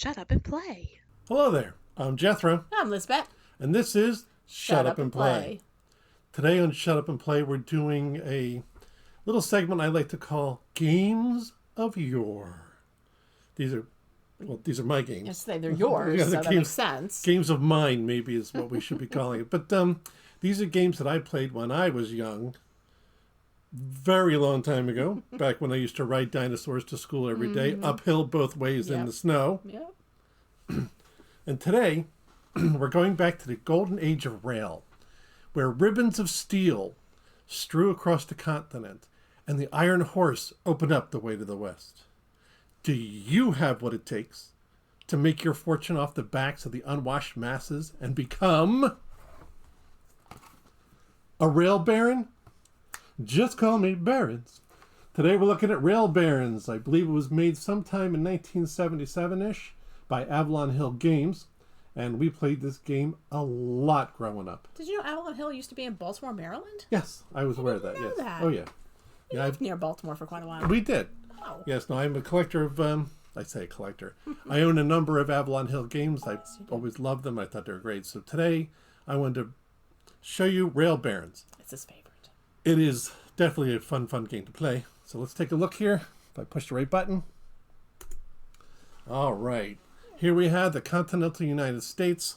Shut Up and Play. Hello there, I'm Jethro, I'm Lisbeth. and this is Shut Up and Play. Today on Shut Up and Play, we're doing a little segment I like to call Games of Yore. These are my games. Yes, they're yours, Yeah, so they're that makes sense. Games of mine, maybe, is what we should be calling it. But these are games that I played when I was young, very long time ago, back when I used to ride dinosaurs to school every day, uphill both ways in the snow. Yep. And today, we're going back to the golden age of rail, where ribbons of steel strew across the continent, and the iron horse opened up the way to the west. Do you have what it takes to make your fortune off the backs of the unwashed masses and become a rail baron? Just call me Barons. Today we're looking at Rail Barons. I believe it was made sometime in 1977-ish by Avalon Hill Games, and we played this game a lot growing up. Did you know Avalon Hill used to be in Baltimore, Maryland? Yes, I was aware of that. know Yes. that. Oh yeah. We lived near Baltimore for quite a while. We did. Oh. Yes. No, I'm a collector of. I say a collector. I own a number of Avalon Hill games. I always loved them. I thought they were great. So today I wanted to show you Rail Barons. It's his favorite. It is definitely a fun game to play. So let's take a look here. If I push the right button. All right. Here we have the continental United States.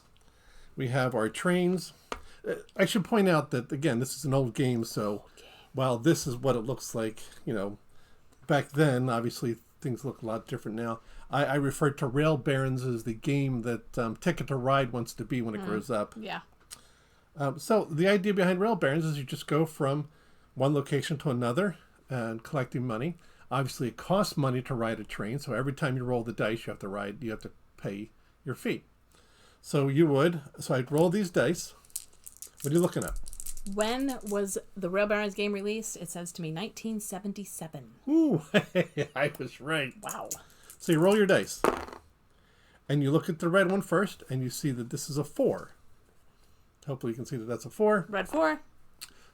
We have our trains. I should point out that, again, this is an old game, so while this is what it looks like, back then, obviously, things look a lot different now. I refer to Rail Barons as the game that Ticket to Ride wants to be when it grows up. Yeah. So the idea behind Rail Barons is you just go from one location to another and collecting money. Obviously, it costs money to ride a train, so every time you roll the dice, you have to pay your fee. So I'd roll these dice. What are you looking at? When was the Rail Barons game released? It says to me 1977. Ooh, I was right. Wow. So you roll your dice. And you look at the red one first, and you see that this is a 4. Hopefully you can see that that's a 4. Red 4.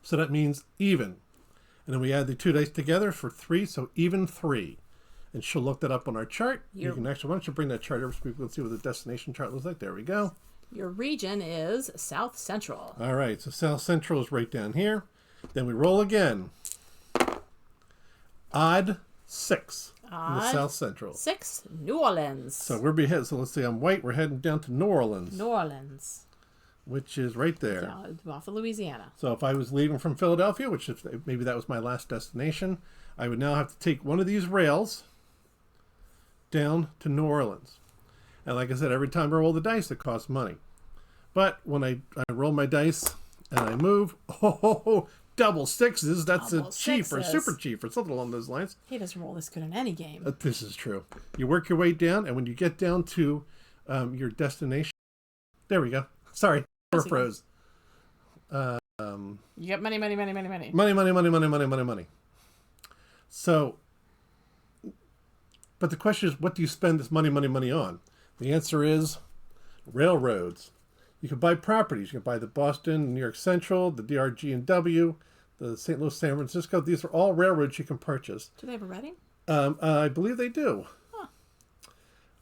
So that means even. And then we add the 2 dice together for 3, so even 3. And she'll look that up on our chart. You can actually, why don't you bring that chart over so people can see what the destination chart looks like. There we go. Your region is South Central. All right, so South Central is right down here. Then we roll again. Odd 6 in the South Central. 6, New Orleans. So so let's see, I'm white. We're heading down to New Orleans. New Orleans. Which is right there. Yeah, off of Louisiana. So if I was leaving from Philadelphia, which maybe that was my last destination, I would now have to take one of these rails down to New Orleans. And like I said, every time I roll the dice, it costs money. But when I roll my dice and I move, double sixes, that's a chief or super chief or something along those lines. He doesn't roll this good in any game. This is true. You work your way down, and when you get down to your destination, there we go. Sorry, froze. You get money. Money. So, but the question is, what do you spend this money on? The answer is railroads. You can buy properties. You can buy the Boston, New York Central, the DRG&W, the St. Louis, San Francisco. These are all railroads you can purchase. Do they have a Reading? I believe they do.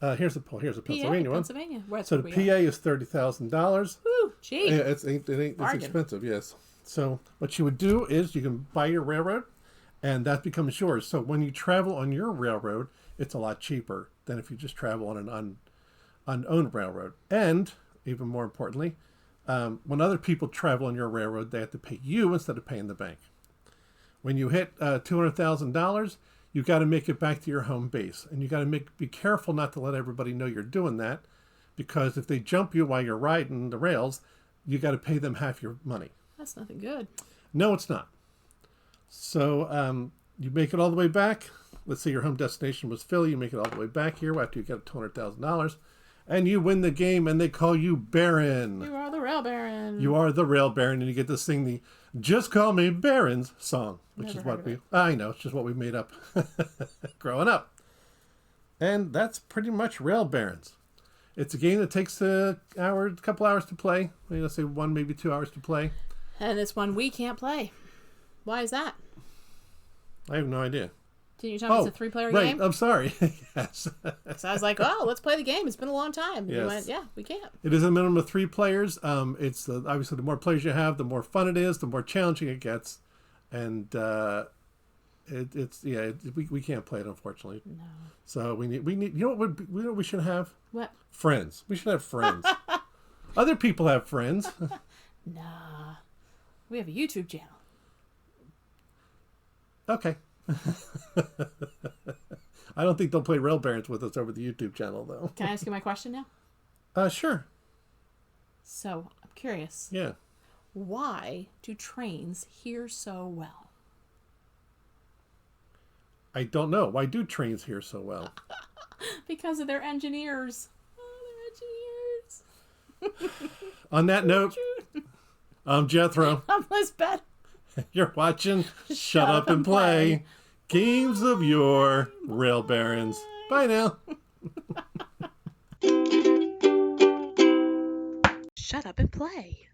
Huh. Here's a Pennsylvania one. Pennsylvania. So the PA is $30,000. Woo, cheap. Yeah, it's expensive, yes. So what you would do is you can buy your railroad, and that becomes yours. So when you travel on your railroad, it's a lot cheaper than if you just travel on an unowned railroad. And even more importantly, when other people travel on your railroad, they have to pay you instead of paying the bank. When you hit $200,000, you got to make it back to your home base, and you got to be careful not to let everybody know you're doing that, because if they jump you while you're riding the rails, you got to pay them half your money. That's nothing good. No, it's not. So you make it all the way back. Let's say your home destination was Philly. You make it all the way back here after you get $200,000, and you win the game, and they call you Baron. You are the Rail Baron. You are the Rail Baron, and you get to sing the "Just Call Me Barons" song, which is what I know. It's just what we made up growing up. And that's pretty much Rail Barons. It's a game that takes a couple hours to play. Let's say 1, maybe 2 hours to play. And it's one we can't play. Why is that? I have no idea. Didn't you tell me it's a 3-player right. game? I'm sorry. Yes. So I was like, oh, let's play the game. It's been a long time. And Yes. you went, yeah, we can't. It is a minimum of 3 players. It's obviously the more players you have, the more fun it is, the more challenging it gets, and we can't play it, unfortunately. No. So we need you know what we should have? What? Friends. We should have friends. Other people have friends. Nah. We have a YouTube channel. Okay. I don't think they'll play Rail Barons with us over the YouTube channel, though. Can I ask you my question now? Sure. So, I'm curious. Yeah. Why do trains hear so well? I don't know. Why do trains hear so well? Because of their engineers. Oh, their engineers. On that note, I'm Jethro. I'm Lisbeth. You're watching Shut Up and Play. Games of Yore, Rail Barons. Bye now. Shut up and play.